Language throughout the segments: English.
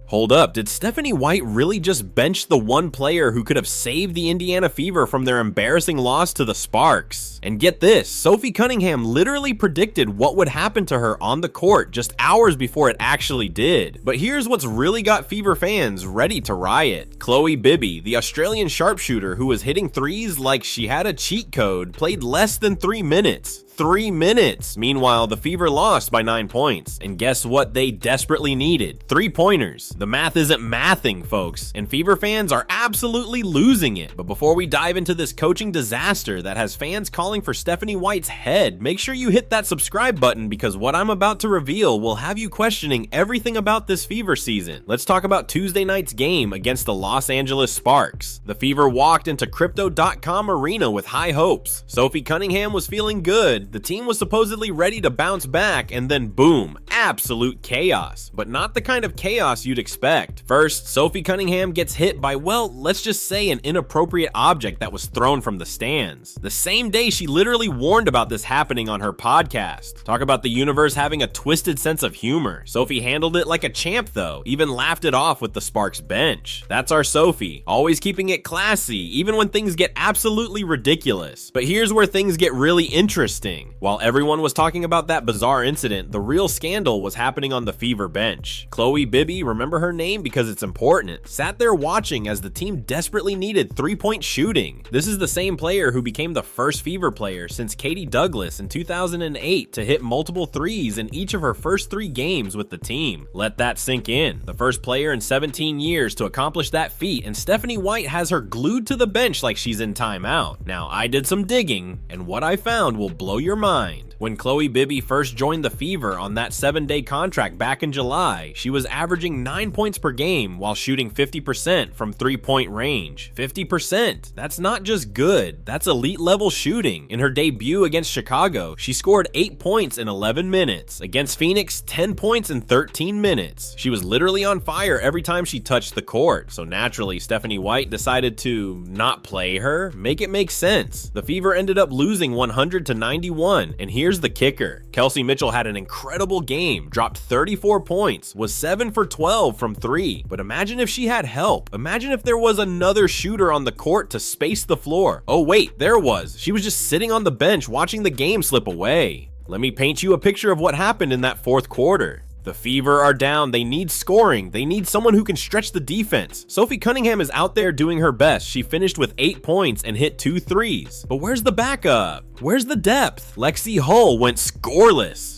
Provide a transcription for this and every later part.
Hold up, did Stephanie White really just bench the one player who could have saved the Indiana Fever from their embarrassing loss to the Sparks? And get this, Sophie Cunningham literally predicted what would happen to her on the court just hours before it actually did. But here's what's really got Fever fans ready to riot. Chloe Bibby, the Australian sharpshooter who was hitting threes like she had a cheat code, played less than 3 minutes. 3 minutes. Meanwhile, the Fever lost by 9 points. And guess what they desperately needed? 3-pointers. The math isn't mathing, folks. And Fever fans are absolutely losing it. But before we dive into this coaching disaster that has fans calling for Stephanie White's head, make sure you hit that subscribe button because what I'm about to reveal will have you questioning everything about this Fever season. Let's talk about Tuesday night's game against the Los Angeles Sparks. The Fever walked into Crypto.com Arena with high hopes. Sophie Cunningham was feeling good. The team was supposedly ready to bounce back, and then boom, absolute chaos. But not the kind of chaos you'd expect. First, Sophie Cunningham gets hit by, well, let's just say an inappropriate object that was thrown from the stands. The same day she literally warned about this happening on her podcast. Talk about the universe having a twisted sense of humor. Sophie handled it like a champ though, even laughed it off with the Sparks bench. That's our Sophie, always keeping it classy, even when things get absolutely ridiculous. But here's where things get really interesting. While everyone was talking about that bizarre incident, the real scandal was happening on the Fever bench. Chloe Bibby, remember her name because it's important, sat there watching as the team desperately needed 3-point shooting. This is the same player who became the first Fever player since Katie Douglas in 2008 to hit multiple threes in each of her first 3 games with the team. Let that sink in. The first player in 17 years to accomplish that feat, and Stephanie White has her glued to the bench like she's in timeout. Now, I did some digging, and what I found will blow your mind. When Chloe Bibby first joined the Fever on that 7-day contract back in July, she was averaging 9 points per game while shooting 50% from 3-point range. 50%. That's not just good, that's elite level shooting. In her debut against Chicago, she scored 8 points in 11 minutes. Against Phoenix, 10 points in 13 minutes. She was literally on fire every time she touched the court, so naturally Stephanie White decided to not play her. Make it make sense. The Fever ended up losing 100-91, and here's the kicker. Kelsey Mitchell had an incredible game, dropped 34 points, was 7 for 12 from 3. But imagine if she had help. Imagine if there was another shooter on the court to space the floor. Oh wait, there was. She was just sitting on the bench watching the game slip away. Let me paint you a picture of what happened in that fourth quarter. The Fever are down, they need scoring, they need someone who can stretch the defense. Sophie Cunningham is out there doing her best. She finished with 8 points and hit 2 threes. But where's the backup? Where's the depth? Lexi Hull went scoreless.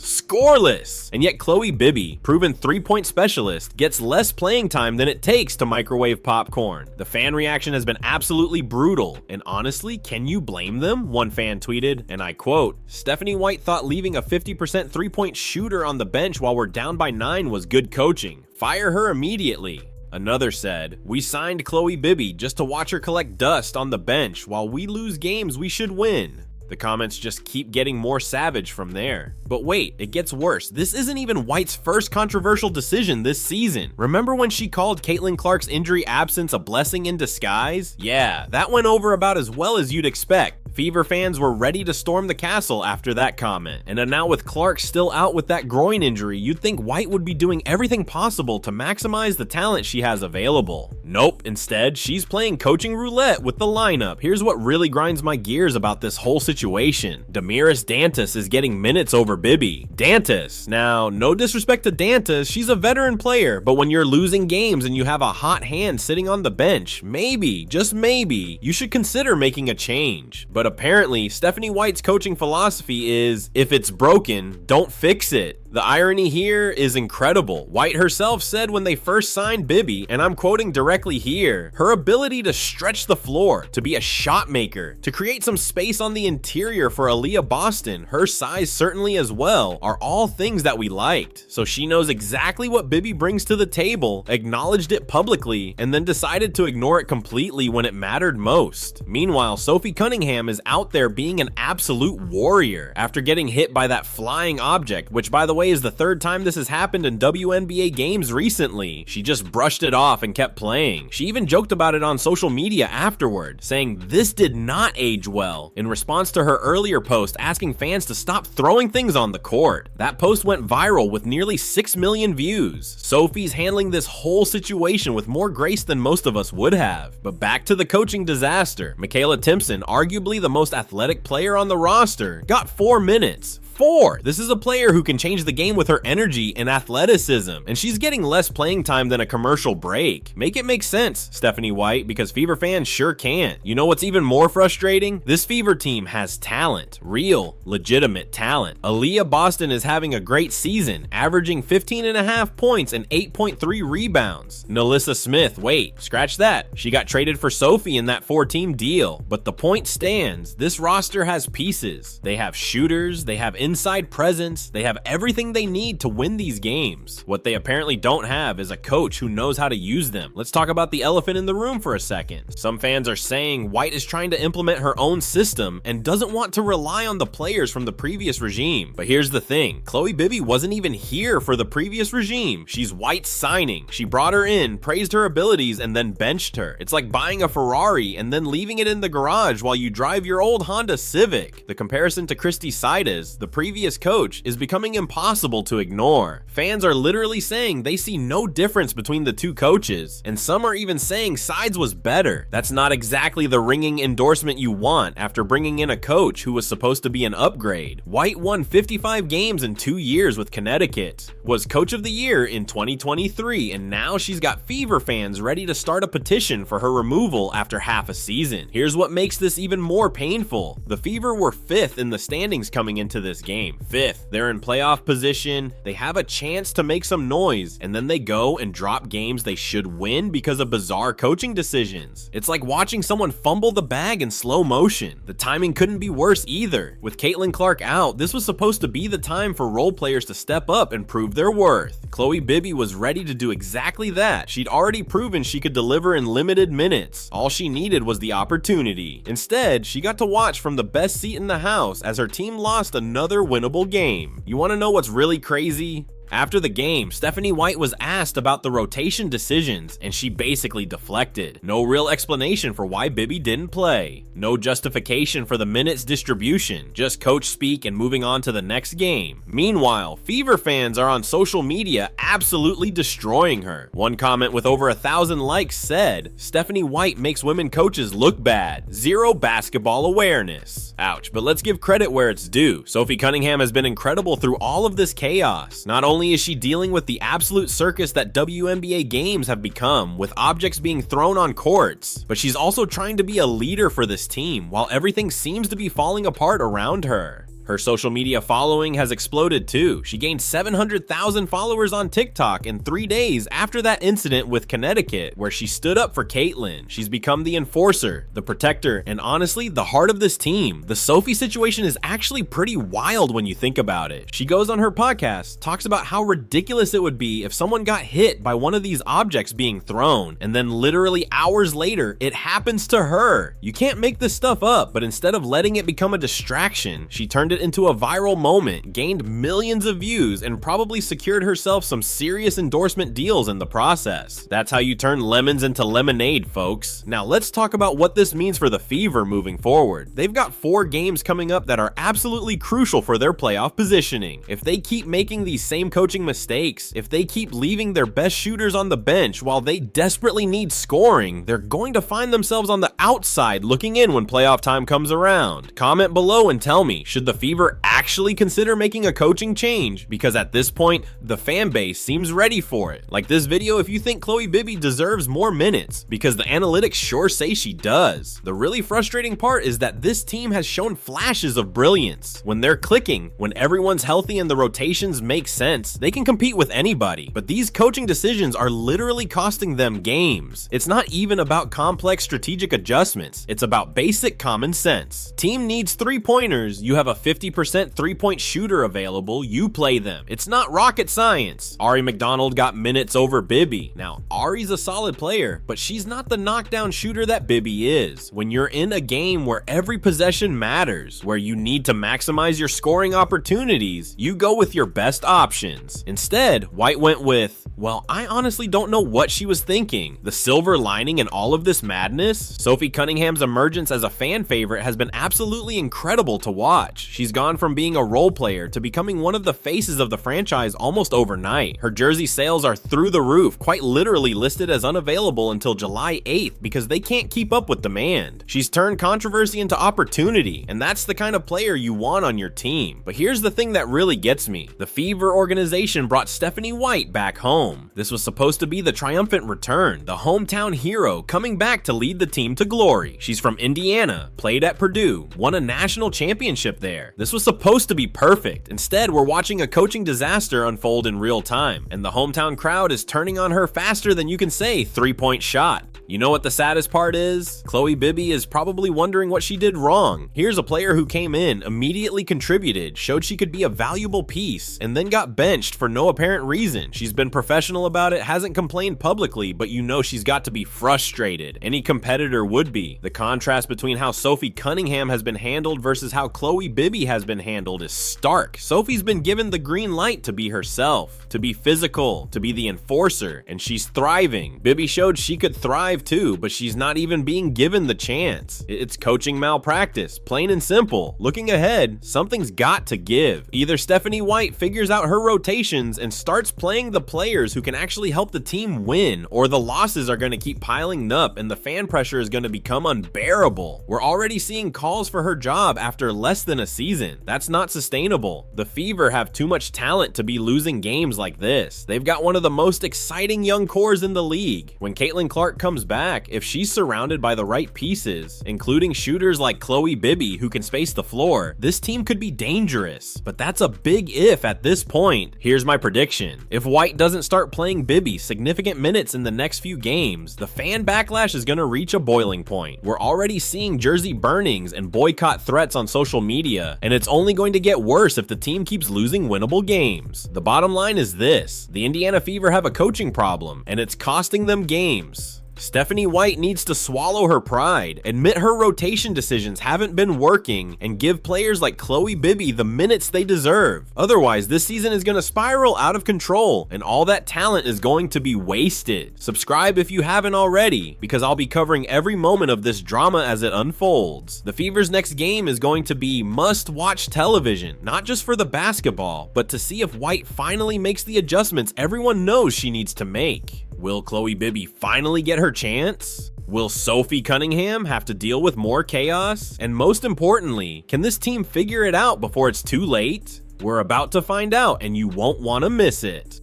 And yet Chloe Bibby, proven 3-point specialist, gets less playing time than it takes to microwave popcorn. The fan reaction has been absolutely brutal, and honestly, can you blame them? One fan tweeted, and I quote, "Stephanie White thought leaving a 50% 3-point shooter on the bench while we're down by 9 was good coaching. Fire her immediately." Another said, "We signed Chloe Bibby just to watch her collect dust on the bench while we lose games we should win." The comments just keep getting more savage from there. But wait, it gets worse. This isn't even White's first controversial decision this season. Remember when she called Caitlin Clark's injury absence a blessing in disguise? Yeah, that went over about as well as you'd expect. Fever fans were ready to storm the castle after that comment. And now with Clark still out with that groin injury, you'd think White would be doing everything possible to maximize the talent she has available. Nope, instead, she's playing coaching roulette with the lineup. Here's what really grinds my gears about this whole situation. Damiris Dantas is getting minutes over Bibby. Dantas. Now, no disrespect to Dantas, she's a veteran player, but when you're losing games and you have a hot hand sitting on the bench, maybe, just maybe, you should consider making a change. But apparently, Stephanie White's coaching philosophy is, if it's broken, don't fix it. The irony here is incredible. White herself said when they first signed Bibby, and I'm quoting directly here, her ability to stretch the floor, to be a shot maker, to create some space on the interior for Aaliyah Boston, her size certainly as well, are all things that we liked. So she knows exactly what Bibby brings to the table, acknowledged it publicly, and then decided to ignore it completely when it mattered most. Meanwhile, Sophie Cunningham is out there being an absolute warrior after getting hit by that flying object, which by the way, is the third time this has happened in WNBA games recently. She just brushed it off and kept playing. She even joked about it on social media afterward, saying this did not age well, in response to her earlier post asking fans to stop throwing things on the court. That post went viral with nearly 6 million views. Sophie's handling this whole situation with more grace than most of us would have. But back to the coaching disaster. Michaela Timpson, arguably the most athletic player on the roster, got 4 minutes. 4. This is a player who can change the game with her energy and athleticism, and she's getting less playing time than a commercial break. Make it make sense, Stephanie White, because Fever fans sure can't. You know what's even more frustrating? This Fever team has talent. Real, legitimate talent. Aaliyah Boston is having a great season, averaging 15.5 points and 8.3 rebounds. Nalissa Smith, wait, scratch that. She got traded for Sophie in that 4-team deal. But the point stands, this roster has pieces. They have shooters, they have inside presence, they have everything they need to win these games. What they apparently don't have is a coach who knows how to use them. Let's talk about the elephant in the room for a second. Some fans are saying White is trying to implement her own system and doesn't want to rely on the players from the previous regime. But here's the thing, Chloe Bibby wasn't even here for the previous regime. She's White's signing. She brought her in, praised her abilities, and then benched her. It's like buying a Ferrari and then leaving it in the garage while you drive your old Honda Civic. The comparison to Christy Saidas, the previous coach, is becoming impossible to ignore. Fans are literally saying they see no difference between the two coaches, and some are even saying Sides was better. That's not exactly the ringing endorsement you want after bringing in a coach who was supposed to be an upgrade. White won 55 games in 2 years with Connecticut, was coach of the year in 2023, and now she's got Fever fans ready to start a petition for her removal after half a season. Here's what makes this even more painful. The Fever were 5th in the standings coming into this game. 5th. They're in playoff position, they have a chance to make some noise, and then they go and drop games they should win because of bizarre coaching decisions. It's like watching someone fumble the bag in slow motion. The timing couldn't be worse either. With Caitlin Clark out, this was supposed to be the time for role players to step up and prove their worth. Chloe Bibby was ready to do exactly that. She'd already proven she could deliver in limited minutes. All she needed was the opportunity. Instead, she got to watch from the best seat in the house as her team lost another winnable game. You want to know what's really crazy? After the game, Stephanie White was asked about the rotation decisions, and she basically deflected. No real explanation for why Bibby didn't play. No justification for the minutes distribution, just coach speak and moving on to the next game. Meanwhile, Fever fans are on social media absolutely destroying her. One comment with over 1,000 likes said, "Stephanie White makes women coaches look bad. Zero basketball awareness." Ouch, but let's give credit where it's due. Sophie Cunningham has been incredible through all of this chaos. Not only is she dealing with the absolute circus that WNBA games have become, with objects being thrown on courts, but she's also trying to be a leader for this team while everything seems to be falling apart around her. Her social media following has exploded too. She gained 700,000 followers on TikTok in 3 days after that incident with Connecticut, where she stood up for Caitlin. She's become the enforcer, the protector, and honestly, the heart of this team. The Sophie situation is actually pretty wild when you think about it. She goes on her podcast, talks about how ridiculous it would be if someone got hit by one of these objects being thrown, and then literally hours later, it happens to her. You can't make this stuff up, but instead of letting it become a distraction, she turned it into a viral moment, gained millions of views, and probably secured herself some serious endorsement deals in the process. That's how you turn lemons into lemonade, folks. Now let's talk about what this means for the Fever moving forward. They've got 4 games coming up that are absolutely crucial for their playoff positioning. If they keep making these same coaching mistakes, if they keep leaving their best shooters on the bench while they desperately need scoring, they're going to find themselves on the outside looking in when playoff time comes around. Comment below and tell me, should the Fever actually consider making a coaching change? Because at this point, the fan base seems ready for it. Like this video if you think Chloe Bibby deserves more minutes, because the analytics sure say she does. The really frustrating part is that this team has shown flashes of brilliance. When they're clicking, when everyone's healthy and the rotations make sense, they can compete with anybody. But these coaching decisions are literally costing them games. It's not even about complex strategic adjustments. It's about basic common sense. Team needs 3-pointers, you have a 50% three-point shooter available, you play them. It's not rocket science. Ari McDonald got minutes over Bibby. Now, Ari's a solid player, but she's not the knockdown shooter that Bibby is. When you're in a game where every possession matters, where you need to maximize your scoring opportunities, you go with your best options. Instead, White went with, well, I honestly don't know what she was thinking. The silver lining in all of this madness? Sophie Cunningham's emergence as a fan favorite has been absolutely incredible to watch. She's gone from being a role player to becoming one of the faces of the franchise almost overnight. Her jersey sales are through the roof, quite literally listed as unavailable until July 8th because they can't keep up with demand. She's turned controversy into opportunity, and that's the kind of player you want on your team. But here's the thing that really gets me. The Fever organization brought Stephanie White back home. This was supposed to be the triumphant return, the hometown hero coming back to lead the team to glory. She's from Indiana, played at Purdue, won a national championship there. This was supposed to be perfect. Instead, we're watching a coaching disaster unfold in real time, and the hometown crowd is turning on her faster than you can say three-point shot. You know what the saddest part is? Chloe Bibby is probably wondering what she did wrong. Here's a player who came in, immediately contributed, showed she could be a valuable piece, and then got benched for no apparent reason. She's been professional about it, hasn't complained publicly, but you know she's got to be frustrated. Any competitor would be. The contrast between how Sophie Cunningham has been handled versus how Chloe Bibby has been handled is stark. Sophie's been given the green light to be herself, to be physical, to be the enforcer, and she's thriving. Bibby showed she could thrive too, but she's not even being given the chance. It's coaching malpractice, plain and simple. Looking ahead, something's got to give. Either Stephanie White figures out her rotations and starts playing the players who can actually help the team win, or the losses are going to keep piling up and the fan pressure is going to become unbearable. We're already seeing calls for her job after less than a season. That's not sustainable. The Fever have too much talent to be losing games like this. They've got one of the most exciting young cores in the league. When Caitlin Clark comes back, if she's surrounded by the right pieces, including shooters like Chloe Bibby who can space the floor, this team could be dangerous. But that's a big if at this point. Here's my prediction. If White doesn't start playing Bibby significant minutes in the next few games, the fan backlash is going to reach a boiling point. We're already seeing jersey burnings and boycott threats on social media, and it's only going to get worse if the team keeps losing winnable games. The bottom line is this: the Indiana Fever have a coaching problem, and it's costing them games. Stephanie White needs to swallow her pride, admit her rotation decisions haven't been working, and give players like Chloe Bibby the minutes they deserve. Otherwise, this season is going to spiral out of control, and all that talent is going to be wasted. Subscribe if you haven't already, because I'll be covering every moment of this drama as it unfolds. The Fever's next game is going to be must-watch television, not just for the basketball, but to see if White finally makes the adjustments everyone knows she needs to make. Will Chloe Bibby finally get her chance? Will Sophie Cunningham have to deal with more chaos? And most importantly, can this team figure it out before it's too late? We're about to find out, and you won't want to miss it.